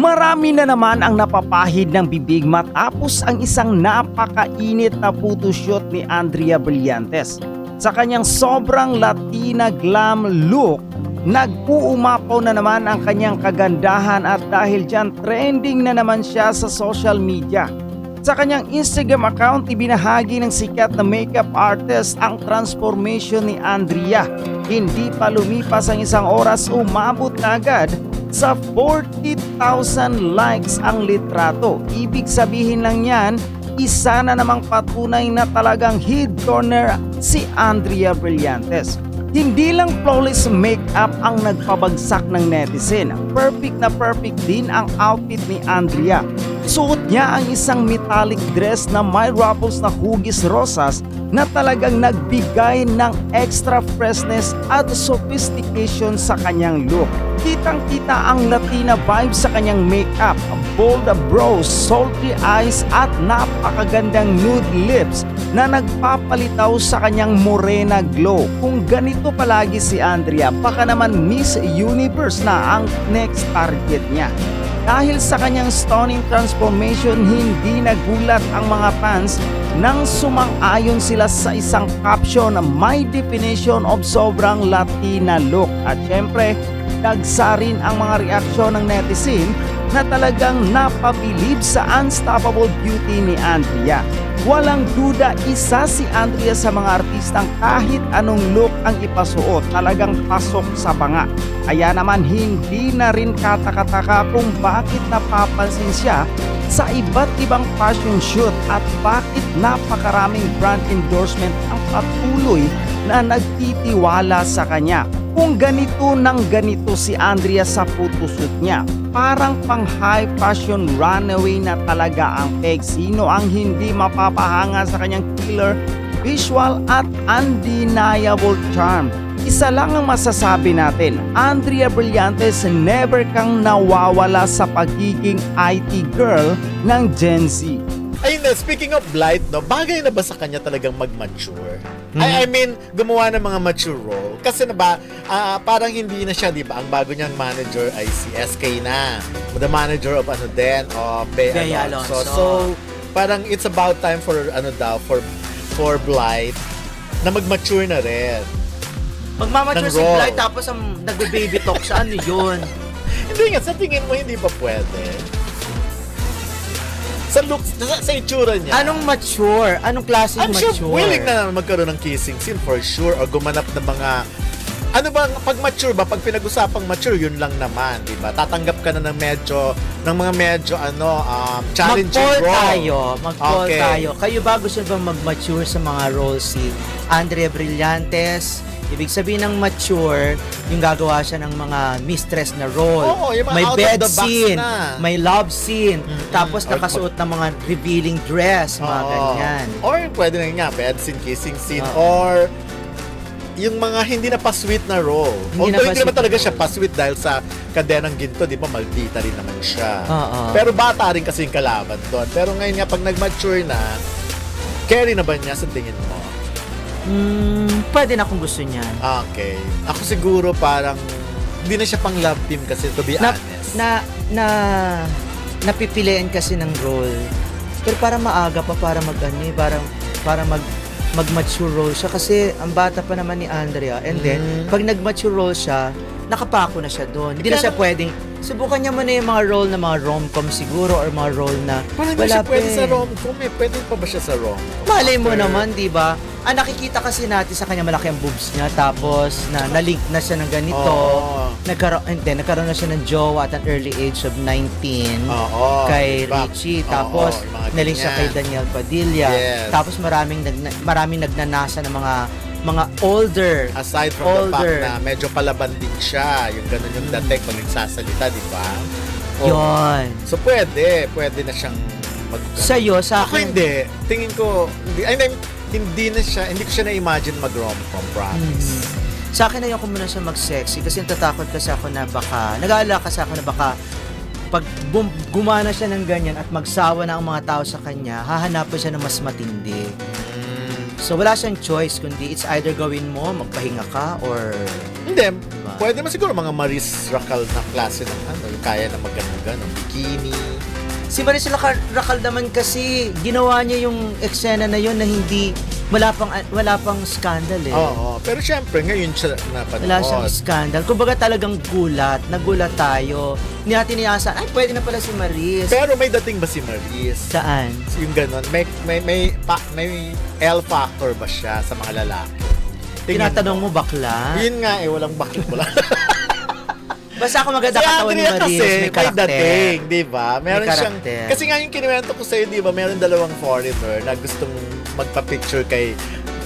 Marami na naman ang napapahid ng bibig matapos ang isang napakainit na photoshoot ni Andrea Brillantes. Sa kanyang sobrang Latina glam look, nag-uumapaw na naman ang kanyang kagandahan at dahil dyan trending na naman siya sa social media. Sa kanyang Instagram account, ibinahagi ng sikat na makeup artist ang transformation ni Andrea. Hindi pa lumipas ang isang oras, umabot na agad sa 40,000 likes ang litrato. Ibig sabihin lang yan, isa na namang patunay na talagang head turner si Andrea Brillantes. Hindi lang flawless makeup ang nagpabagsak ng netizen. Perfect na perfect din ang outfit ni Andrea. Suot niya ang isang metallic dress na may ruffles na hugis rosas na talagang nagbigay ng extra freshness at sophistication sa kanyang look. Kitang-kita ang Latina vibe sa kanyang makeup, bold brows, sultry eyes at napakagandang nude lips na nagpapalitaw sa kanyang morena glow. Kung ganito palagi si Andrea, baka naman Miss Universe na ang next target niya. Dahil sa kanyang stunning transformation, hindi nagulat ang mga fans nang sumang-ayon sila sa isang caption na may definition of sobrang Latina look. At syempre, dagsa rin ang mga reaksyon ng netizen na talagang napabilib sa unstoppable beauty ni Andrea. Walang duda, isa si Andrea sa mga artistang kahit anong look ang ipasuot, talagang pasok sa banga. Kaya naman hindi na rin katakataka kung bakit napapansin siya sa iba't ibang fashion shoot at bakit napakaraming brand endorsement ang patuloy na nagtitiwala sa kanya. Kung ganito nang ganito si Andrea sa photoshoot niya, parang pang high fashion runaway na talaga ang peg. Sino ang hindi mapapahanga sa kanyang killer visual at undeniable charm? Isa lang ang masasabi natin, Andrea Brillantes, never kang nawawala sa pagiging IT girl ng Gen Z. Ayun na, speaking of Blight, no, bagay na ba sa kanya talagang mag-mature? I mean, gumawa ng mga mature role. Kasi na ba, parang hindi na siya, di ba? Ang bago niyang manager ay si SK na. The manager of Bea Alonso. So, parang it's about time for for Blight na mag-mature na rin. Magmamature si Blight tapos ang nagbe-baby talk siya, ano yun? Hindi nga, sa tingin mo hindi pa pwede? Sa looks, sa itsura niya. Anong mature? Anong klaseng I'm mature? sure willing na magkaroon ng kissing scene for sure or gumanap ng mga ano ba, pag mature ba, pag pinag-usapang mature, yun lang naman, di ba? Tatanggap ka na ng mga medyo challenging role. Mag-call tayo. Kayo ba gusto ba mag-mature sa mga roles si Andrea Brillantes? Ibig sabihin ng mature, yung gagawa siya ng mga mistress na role. Oo, yung mga may out bed of the box scene, na. may love scene, tapos nakasuot ng mga revealing dress, mga ganyan. Or pwede na nga, bed scene, kissing scene, or yung mga hindi na pa-sweet na role. Although hindi naman talaga siya pa-sweet dahil sa kadenang ginto, di ba, maldita rin naman siya. Pero bata rin kasi yung kalaban doon. Pero ngayon nga, pag nag-mature na, carry na ba niya sa tingin mo? Pwede na kung gusto niya. Okay. Ako siguro parang hindi na siya pang love team kasi, to be honest. Napipilian kasi ng role. Pero para maaga pa para mag-mature role siya kasi ang bata pa naman ni Andrea. And then, pag nag-mature role siya, nakapako na siya doon. Hindi na siya pwedeng subukan niya muna yung mga role na mga rom-com siguro or mga role na parang hindi siya pwede sa rom-com eh. Pwede pa ba siya sa rom-com? Malay mo naman, di ba? Nakikita kasi natin sa kanya malaki ang boobs niya tapos na-link na siya ng ganito. Nagkaroon na siya ng jowa at an early age of 19 kay Richie. Tapos naling siya kay Daniel Padilla. Yes. Tapos maraming nagnanasa ng mga older. Aside from the fact na medyo palaban din siya. Yung ganun yung dating pag nagsasalita, di ba? Yun. So pwede na siyang Sa'yo, sa Ako akin. hindi. Tingin ko, hindi ko siya na-imagine mag-rom-com, promise. Sa akin ayoko muna siya mag-sexy kasi natatakot kasi ako na baka, nag-aalala kasi ako na baka pag gumana siya ng ganyan at magsawa na ang mga tao sa kanya, hahanapan siya ng mas matindi. So wala siyang choice kundi it's either gawin mo, magpahinga ka or Hindi, Diba? pwede man siguro mga Maris Racal na klase ng ano, yung kaya na magano-gano, bikini. si Maris Racal naman kasi ginawa niya yung eksena na yun na hindi wala pang scandal eh. Oo, pero syempre ngayon siya napanood. Wala siyang scandal. Kumbaga talagang nagulat tayo. Hindi natin iasa, ay pwede na pala si Maris. Pero may dating ba si Maris? Saan? Yung ganon, may L factor ba siya sa mga lalaki? Tingnan Tinatanong mo bakla? Yun nga walang bakit wala. Basta ako maganda Si katawan ni Andrea Maris, kasi may may karakter. dating, di ba? Meron May siyang, karakter. kasi nga yung kinuwento ko sa'yo, di ba, meron dalawang foreigner na gustong magpa-picture kay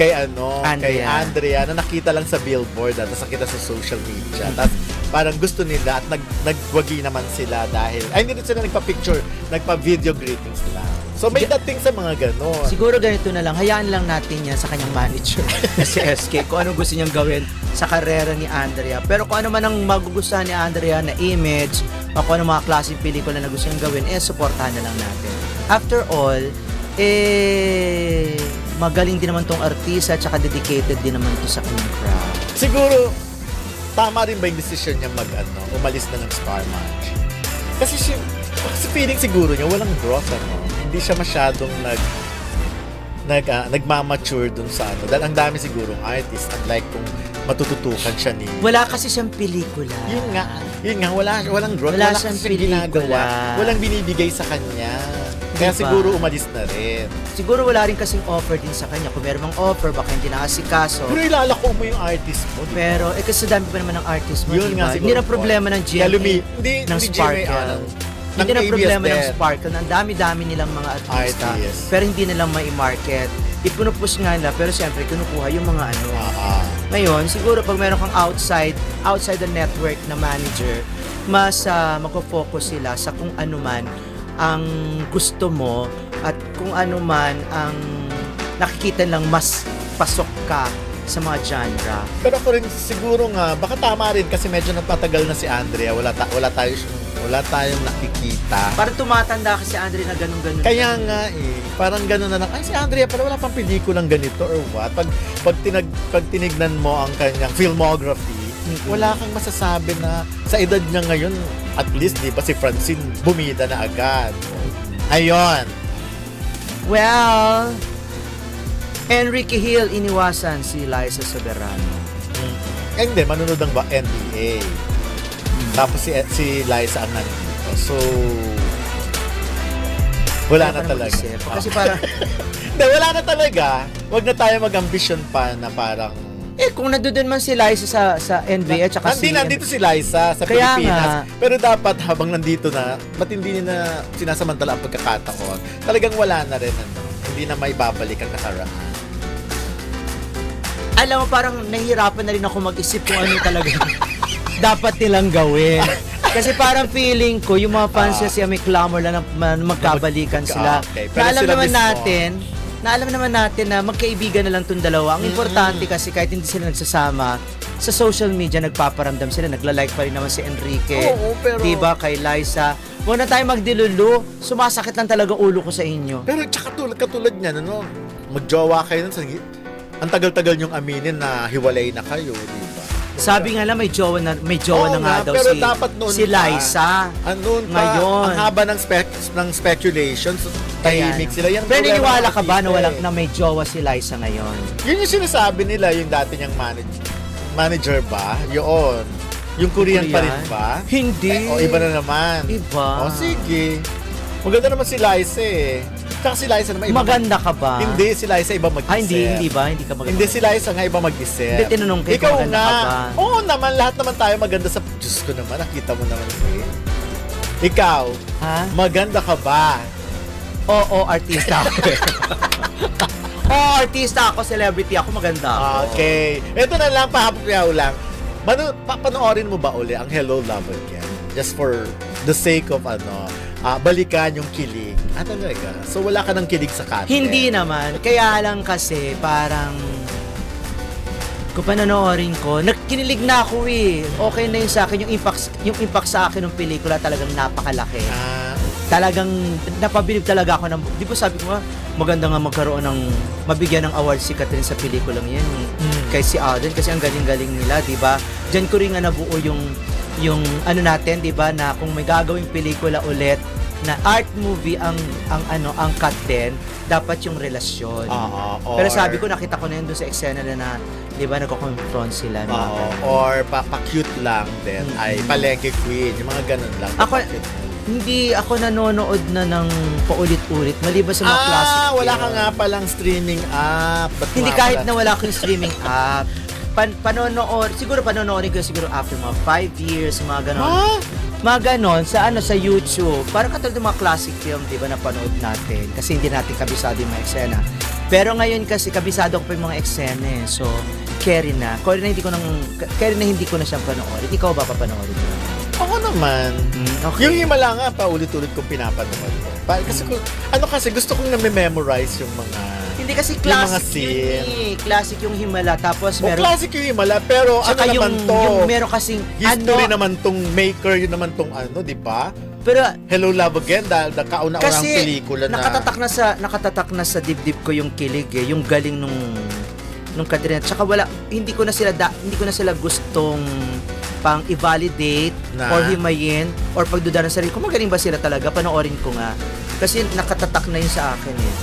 Andrea na nakita lang sa billboard at tapos nakita sa social media. Tapos parang gusto nila at nagwagi naman sila dahil, ay hindi rin sila nagpa-picture, nagpa-video greetings nila. So may dating sa mga ganon. Siguro ganito na lang, hayaan lang natin yan sa kanyang manager na si SK kung anong gusto niyang gawin sa karera ni Andrea. Pero kung ano man ang magugustuhan ni Andrea na image o kung ano mga klaseng pelikula na gusto niyang gawin, supportahan na lang natin. After all, magaling din naman tong artista at saka dedicated din naman to sa kanyang craft. Siguro, tama rin ba yung decision niya umalis na ng Star Match? Kasi feeling siguro niya walang growth, Hindi siya masyadong nagmamature dun sa Dahil ang dami sigurong artist, unlike kung matututukan siya ni... Wala kasi siyang pelikula. Yun nga, walang growth. Wala kasi siyang siyang ginagawa. pelikula. Walang binibigay sa kanya. Kaya Diba? siguro umalis na rin. Siguro wala rin kasing offer din sa kanya. Kung meron mang offer, baka hindi nakasikaso. Pero ilalako mo yung artist mo. Pero, kasi dami pa naman ng artist mo, Yun diba? nga siguro. Hindi na problema ng Kaya GMA, hindi ng Sparkle. Hindi na problema ng Sparkle. Ang dami-dami nilang mga artista. Artist. Pero hindi nilang mai-market. Ipunupush nga nila, pero siyempre, kinukuha yung mga ano. Ngayon, siguro pag meron kang outside the network na manager, mas magpo-focus sila sa kung ano man ang gusto mo at kung ano man ang nakikita lang mas pasok ka sa mga genre. Pero ako rin siguro nga, baka tama rin kasi medyo napatagal na si Andrea. Wala tayong nakikita. Parang tumatanda kasi Andre na ganun-ganun. Kaya nga parang gano'n na lang. Ay, si Andrea pala wala pang pelikulang ganito or what. Pag tinignan mo ang kanyang filmography, wala kang masasabi na sa edad niya ngayon, at least, di ba, si Francine bumida na agad. Ayun. Well, Enrique Hill iniwasan si Liza Soberano. Hindi, manunod ang NBA. Tapos si Liza ang nandito. So, wala na talaga. Kasi parang, Hindi, wala na talaga. Huwag na tayo mag-ambition pa na parang... kung nandoon man si Liza sa NBA at saka nandito si Liza sa Kaya Pilipinas. nga. Pero dapat habang nandito na, ba't hindi na sinasamantala ang pagkakataon? Talagang wala na rin. Hindi na may babalik ang nakaraan. Alam mo, parang nahihirapan na rin ako mag-isip kung ano talaga dapat nilang gawin. Kasi parang feeling ko, yung mga fans kasi may clamor lang na magkabalikan sila. Okay. Pero Na alam sila naman natin na magkaibigan na lang itong dalawa. Ang importante kasi kahit hindi sila nagsasama, sa social media nagpaparamdam sila, nagla-like pa rin naman si Enrique. Oo, pero... Diba, kay Liza. Huwag na tayo magdilulu. Sumasakit lang talaga ulo ko sa inyo. Pero tsaka katulad niyan, magjowa kayo nun. Ang tagal-tagal niyong aminin na hiwalay na kayo, di ba? Sabi nga lang may jowa na nga daw pero si dapat noon si Liza. Noon pa, Ngayon. ang haba ng speculations, tahimik sila. Yan ang Pero problema naniniwala ng ka ba na artista na may jowa si Liza ngayon? Yun yung sinasabi nila, yung dati niyang manager ba? Yun. Yung Korean pa rin ba? Hindi. O iba na naman. Iba. O sige. Maganda naman si Liza Tsaka si Liza naman iba. Maganda ka ba? Hindi, si Liza iba mag-isip. Hindi ba? Hindi ka maganda. Hindi, si Liza nga iba mag-isip. Hindi, tinanong kayo Ikaw kung maganda nga. ka ba? Oo naman, lahat naman tayo maganda sa... Diyos ko naman, nakita mo naman. Ikaw, Ha? maganda ka ba? Oo, artista ako. Oo, artista ako, celebrity ako, maganda ako. Okay. Ito na lang, pahapayaw lang. Papanoorin mo ba uli ang Hello Love Again? Just for the sake of balikan yung kilig. Talaga. So wala ka ng kilig sa content. Hindi naman. Kaya lang kasi parang kung panonoorin ko, nagkinilig na ako eh. Okay na yun sa akin. Yung impact sa akin ng pelikula talagang napakalaki. Talagang napabilib talaga ako ng... Di ba sabi ko nga, maganda nga magkaroon ng mabigyan ng award si Catherine sa pelikulang yan kay si Alden kasi ang galing-galing nila, 'di ba? Diyan ko rin nga nabuo yung ano natin, 'di ba, na kung may gagawing pelikula ulit na art movie ang cut din, dapat yung relasyon. Pero sabi ko, nakita ko na yun doon sa eksena na 'di ba, nagko-confront sila. Or pa-cute lang din ay palengke queen, yung mga ganun lang. Hindi ako nanonood na ng paulit-ulit maliban sa mga classic wala film. ka nga palang streaming app. Ba't Hindi, nga kahit pala? na wala akong streaming app. Panonoorin ko siguro after mga 5 years, mga ganon. Mga ganon, sa YouTube. Parang katulad ng mga classic film, di ba, napanood natin. Kasi hindi natin kabisado yung mga eksena. Pero ngayon kasi, kabisado ko pa yung mga eksena eh. So, carry na. Carry na hindi ko na siyang panoorin. Ikaw ba papanoorin mo? Ako naman. Okay. Yung Himala nga, paulit-ulit kong pinapanood ko. Kasi gusto kong na-memorize yung mga... Hindi kasi yung mga classic scene. yun eh. Classic yung Himala. Tapos meron... classic yung Himala, pero ano Saka naman to? yung meron kasing... History naman tong maker, yun naman tong di ba? Pero Hello Love Again, dahil kauna-unang kasi pelikula na... nakatatak na sa dibdib ko yung kilig eh, yung galing nung Catherine. Tsaka hindi ko na sila gustong pang i-validate Na? or himayin or pagduda ng sarili ko. Magaling ba sila talaga? Panoorin ko nga. Kasi nakatatak na yun sa akin eh.